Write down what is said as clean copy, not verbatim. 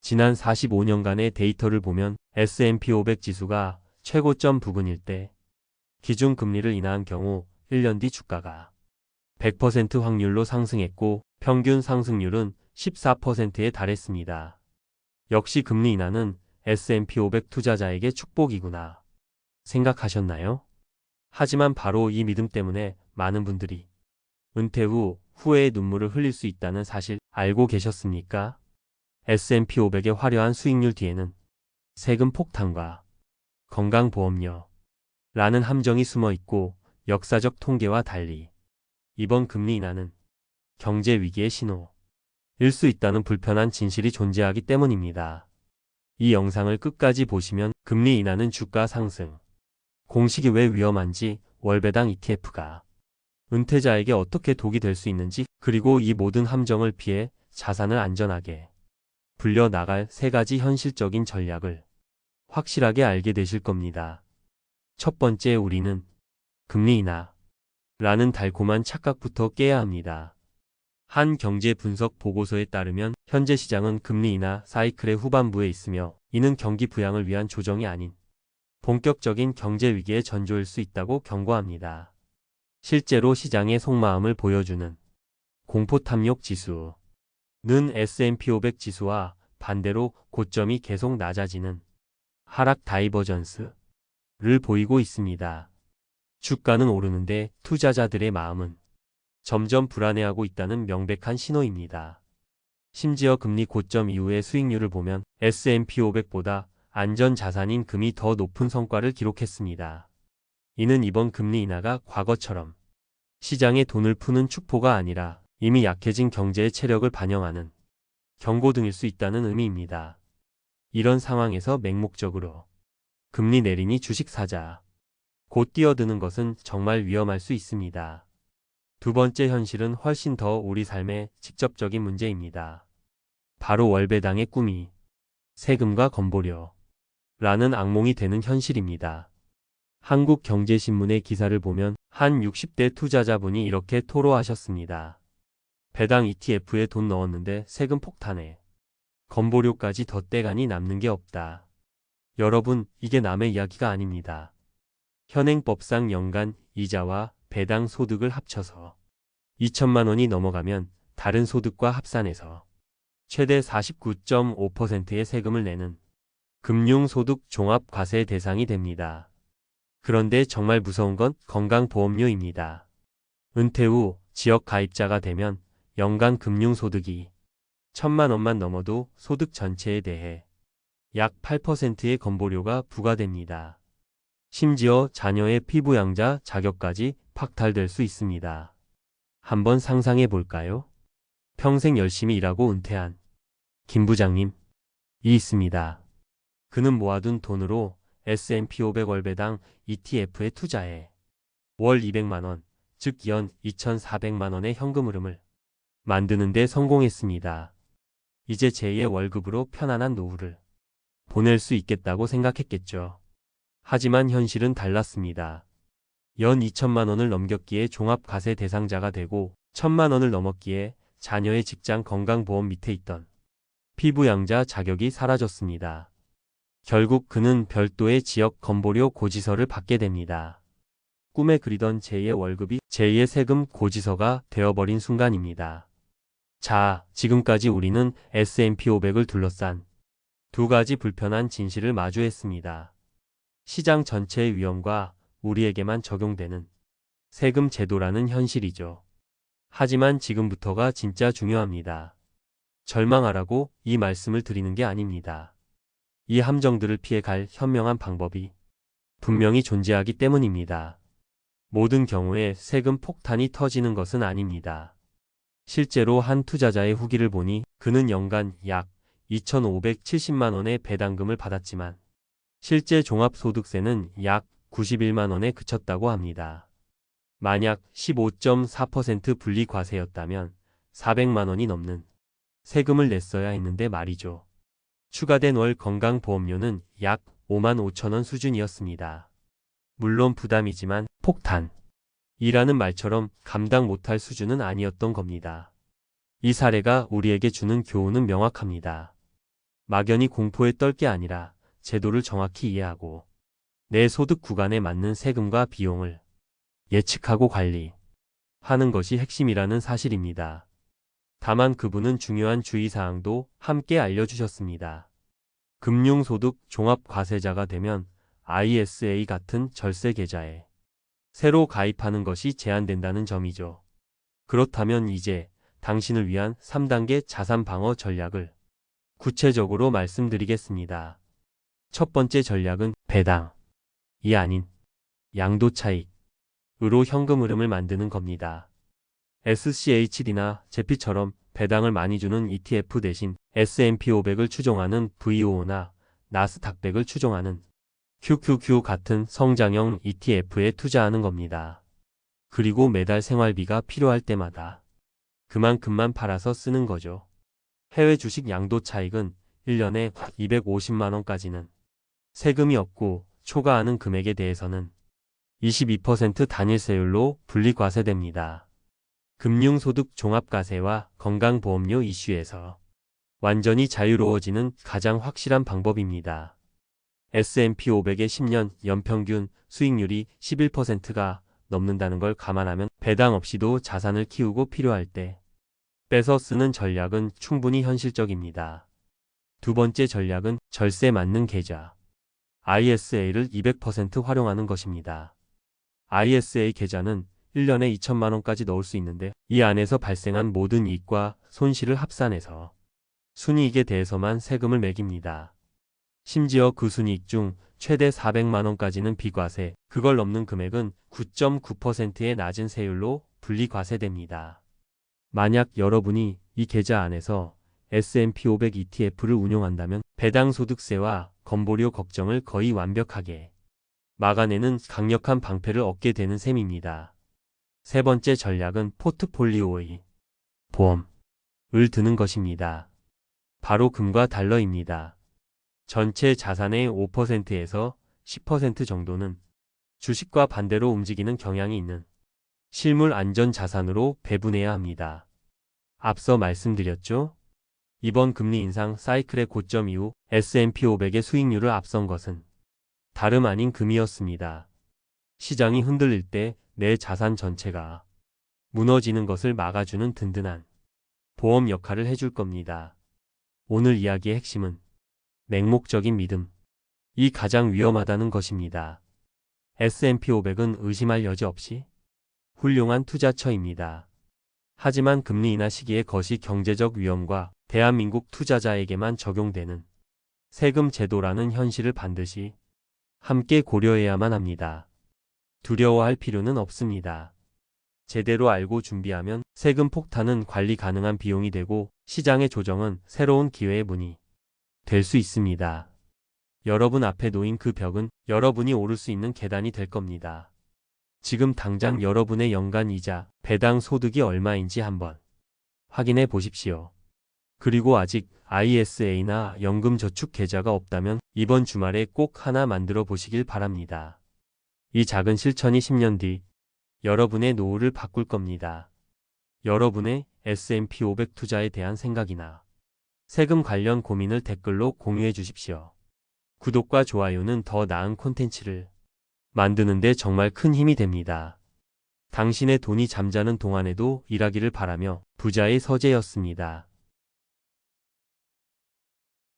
지난 45년간의 데이터를 보면 S&P 500 지수가 최고점 부근일 때 기준금리를 인하한 경우 1년 뒤 주가가 100% 확률로 상승했고 평균 상승률은 14%에 달했습니다. 역시 금리 인하는 S&P 500 투자자에게 축복이구나 생각하셨나요? 하지만 바로 이 믿음 때문에 많은 분들이 은퇴 후 후회의 눈물을 흘릴 수 있다는 사실 알고 계셨습니까? S&P 500의 화려한 수익률 뒤에는 세금 폭탄과 건강보험료 라는 함정이 숨어 있고 역사적 통계와 달리 이번 금리 인하는 경제 위기의 신호일 수 있다는 불편한 진실이 존재하기 때문입니다. 이 영상을 끝까지 보시면 금리 인하는 주가 상승, 공식이 왜 위험한지, 월배당 ETF가 은퇴자에게 어떻게 독이 될 수 있는지, 그리고 이 모든 함정을 피해 자산을 안전하게 불려나갈 3가지 현실적인 전략을 확실하게 알게 되실 겁니다. 첫 번째, 우리는 금리 인하라는 달콤한 착각부터 깨야 합니다. 한 경제 분석 보고서에 따르면 현재 시장은 금리 인하 사이클의 후반부에 있으며 이는 경기 부양을 위한 조정이 아닌 본격적인 경제 위기의 전조일 수 있다고 경고합니다. 실제로 시장의 속마음을 보여주는 공포탐욕 지수는 S&P 500 지수와 반대로 고점이 계속 낮아지는 하락 다이버전스를 보이고 있습니다. 주가는 오르는데 투자자들의 마음은 점점 불안해하고 있다는 명백한 신호입니다. 심지어 금리 고점 이후의 수익률을 보면 S&P 500보다 안전자산인 금이 더 높은 성과를 기록했습니다. 이는 이번 금리 인하가 과거처럼 시장에 돈을 푸는 축포가 아니라 이미 약해진 경제의 체력을 반영하는 경고등일 수 있다는 의미입니다. 이런 상황에서 맹목적으로 금리 내리니 주식 사자 곧 뛰어드는 것은 정말 위험할 수 있습니다. 두 번째 현실은 훨씬 더 우리 삶의 직접적인 문제입니다. 바로 월배당의 꿈이 세금과 건보료라는 악몽이 되는 현실입니다. 한국경제신문의 기사를 보면 한 60대 투자자분이 이렇게 토로하셨습니다. 배당 ETF에 돈 넣었는데 세금 폭탄에 건보료까지 덧대가니 남는 게 없다. 여러분, 이게 남의 이야기가 아닙니다. 현행법상 연간 이자와 배당 소득을 합쳐서 2천만 원이 넘어가면 다른 소득과 합산해서 최대 49.5%의 세금을 내는 금융소득 종합과세 대상이 됩니다. 그런데 정말 무서운 건 건강보험료입니다. 은퇴 후 지역 가입자가 되면 연간 금융소득이 1천만 원만 넘어도 소득 전체에 대해 약 8%의 건보료가 부과됩니다. 심지어 자녀의 피부양자 자격까지 박탈될 수 있습니다. 한번 상상해 볼까요? 평생 열심히 일하고 은퇴한 김 부장님이 있습니다. 그는 모아둔 돈으로 S&P 500 월배당 ETF에 투자해 월 200만 원, 즉 연 2,400만 원의 현금 흐름을 만드는 데 성공했습니다. 이제 제2의 월급으로 편안한 노후를 보낼 수 있겠다고 생각했겠죠. 하지만 현실은 달랐습니다. 연 2천만 원을 넘겼기에 종합과세 대상자가 되고 1,000만 원을 넘었기에 자녀의 직장 건강보험 밑에 있던 피부양자 자격이 사라졌습니다. 결국 그는 별도의 지역 건보료 고지서를 받게 됩니다. 꿈에 그리던 제2의 월급이 제2의 세금 고지서가 되어버린 순간입니다. 자, 지금까지 우리는 S&P 500을 둘러싼 2가지 불편한 진실을 마주했습니다. 시장 전체의 위험과 우리에게만 적용되는 세금 제도라는 현실이죠. 하지만 지금부터가 진짜 중요합니다. 절망하라고 이 말씀을 드리는 게 아닙니다. 이 함정들을 피해 갈 현명한 방법이 분명히 존재하기 때문입니다. 모든 경우에 세금 폭탄이 터지는 것은 아닙니다. 실제로 한 투자자의 후기를 보니 그는 연간 약 2,570만 원의 배당금을 받았지만 실제 종합소득세는 약 91만 원에 그쳤다고 합니다. 만약 15.4% 분리과세였다면 400만 원이 넘는 세금을 냈어야 했는데 말이죠. 추가된 월 건강보험료는 약 5만 5천 원 수준이었습니다. 물론 부담이지만 폭탄이라는 말처럼 감당 못할 수준은 아니었던 겁니다. 이 사례가 우리에게 주는 교훈은 명확합니다. 막연히 공포에 떨 게 아니라 제도를 정확히 이해하고 내 소득 구간에 맞는 세금과 비용을 예측하고 관리하는 것이 핵심이라는 사실입니다. 다만 그분은 중요한 주의사항도 함께 알려주셨습니다. 금융소득 종합과세자가 되면 ISA 같은 절세 계좌에 새로 가입하는 것이 제한된다는 점이죠. 그렇다면 이제 당신을 위한 3단계 자산 방어 전략을 구체적으로 말씀드리겠습니다. 첫 번째 전략은 배당이 아닌 양도 차익으로 현금 흐름을 만드는 겁니다. SCHD나 제피처럼 배당을 많이 주는 ETF 대신 S&P 500을 추종하는 VOO나 나스닥 100을 추종하는 QQQ 같은 성장형 ETF에 투자하는 겁니다. 그리고 매달 생활비가 필요할 때마다 그만큼만 팔아서 쓰는 거죠. 해외 주식 양도 차익은 1년에 250만 원까지는 세금이 없고 초과하는 금액에 대해서는 22% 단일세율로 분리과세됩니다. 금융소득 종합과세와 건강보험료 이슈에서 완전히 자유로워지는 가장 확실한 방법입니다. S&P 500의 10년 연평균 수익률이 11%가 넘는다는 걸 감안하면 배당 없이도 자산을 키우고 필요할 때 빼서 쓰는 전략은 충분히 현실적입니다. 두 번째 전략은 절세 맞는 계좌 ISA를 200% 활용하는 것입니다. ISA 계좌는 1년에 2천만 원까지 넣을 수 있는데 이 안에서 발생한 모든 이익과 손실을 합산해서 순이익에 대해서만 세금을 매깁니다. 심지어 그 순이익 중 최대 400만 원까지는 비과세, 그걸 넘는 금액은 9.9%의 낮은 세율로 분리과세됩니다. 만약 여러분이 이 계좌 안에서 S&P 500 ETF를 운용한다면 배당소득세와 건보료 걱정을 거의 완벽하게 막아내는 강력한 방패를 얻게 되는 셈입니다. 세 번째 전략은 포트폴리오의 보험을 드는 것입니다. 바로 금과 달러입니다. 전체 자산의 5%에서 10% 정도는 주식과 반대로 움직이는 경향이 있는 실물 안전 자산으로 배분해야 합니다. 앞서 말씀드렸죠? 이번 금리 인상 사이클의 고점 이후 S&P 500의 수익률을 앞선 것은 다름 아닌 금이었습니다. 시장이 흔들릴 때 내 자산 전체가 무너지는 것을 막아주는 든든한 보험 역할을 해줄 겁니다. 오늘 이야기의 핵심은 맹목적인 믿음. 이 가장 위험하다는 것입니다. S&P 500은 의심할 여지 없이 훌륭한 투자처입니다. 하지만 금리 인하 시기의 거시 경제적 위험과 대한민국 투자자에게만 적용되는 세금 제도라는 현실을 반드시 함께 고려해야만 합니다. 두려워할 필요는 없습니다. 제대로 알고 준비하면 세금 폭탄은 관리 가능한 비용이 되고 시장의 조정은 새로운 기회의 문이 될 수 있습니다. 여러분 앞에 놓인 그 벽은 여러분이 오를 수 있는 계단이 될 겁니다. 지금 당장 여러분의 연간 이자, 배당 소득이 얼마인지 한번 확인해 보십시오. 그리고 아직 ISA나 연금저축 계좌가 없다면 이번 주말에 꼭 하나 만들어 보시길 바랍니다. 이 작은 실천이 10년 뒤 여러분의 노후를 바꿀 겁니다. 여러분의 S&P 500 투자에 대한 생각이나 세금 관련 고민을 댓글로 공유해 주십시오. 구독과 좋아요는 더 나은 콘텐츠를 만드는데 정말 큰 힘이 됩니다. 당신의 돈이 잠자는 동안에도 일하기를 바라며 부자의 서재였습니다.